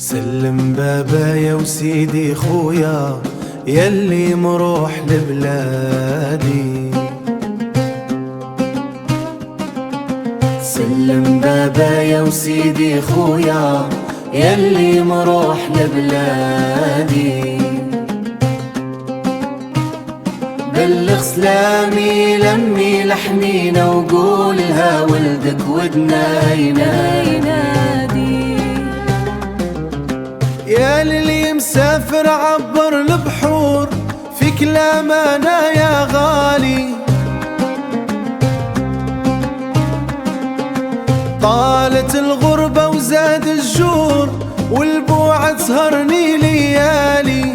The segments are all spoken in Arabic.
سلم بابا يا وسيدي خويا يلي مروح لبلادي. سلم بابا يا وسيدي خويا يلي مروح لبلادي. بلغ سلامي لمي لحنينا وقولها ولدك ودنا ينادي. يا للي مسافر عبر البحور في كلامنا يا غالي. طالت الغربة وزاد الجور والبوعد سهرني ليالي.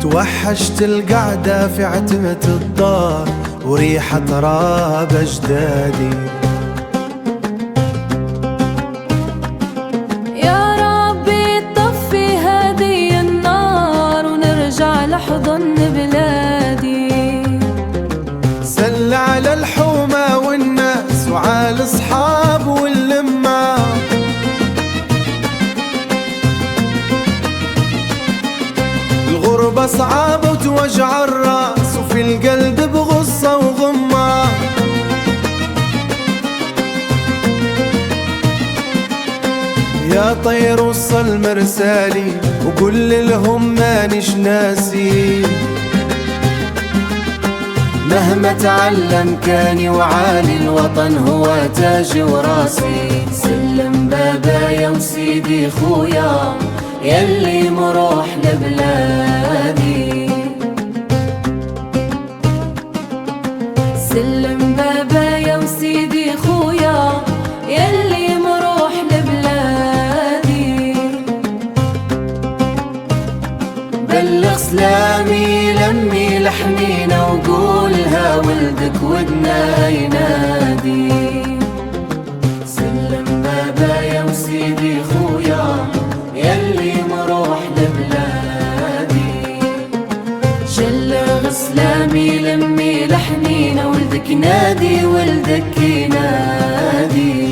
توحشت القعدة في عتمة الدار وريحة تراب أجدادي. يا ربي طفي هذه النار ونرجع لحضن بلادي. سل على الحومة والناس وعلى الأصحاب واللمة. الغربة صعبة وتوجع الراس وفي القلب بغصة وغمة. يا طير وصل مرسالي وقول لهم مانيش ناسي. مهما تعلم كاني وعالي الوطن هو تاجي وراسي. سلم بابا يا وسيدي خويا يلي مروح لبلادي. سلم بابا يا وسيدي خويا يلي مروح لبلادي. بلغ سلامي لمي لحنينا وقولها ولدك ودنا ينادي. سلم بابا يا وسيدي خويا يلي مروح لبلادي. بلغ سلامي لمي لحنينا ولدك ينادي ولدك ينادي.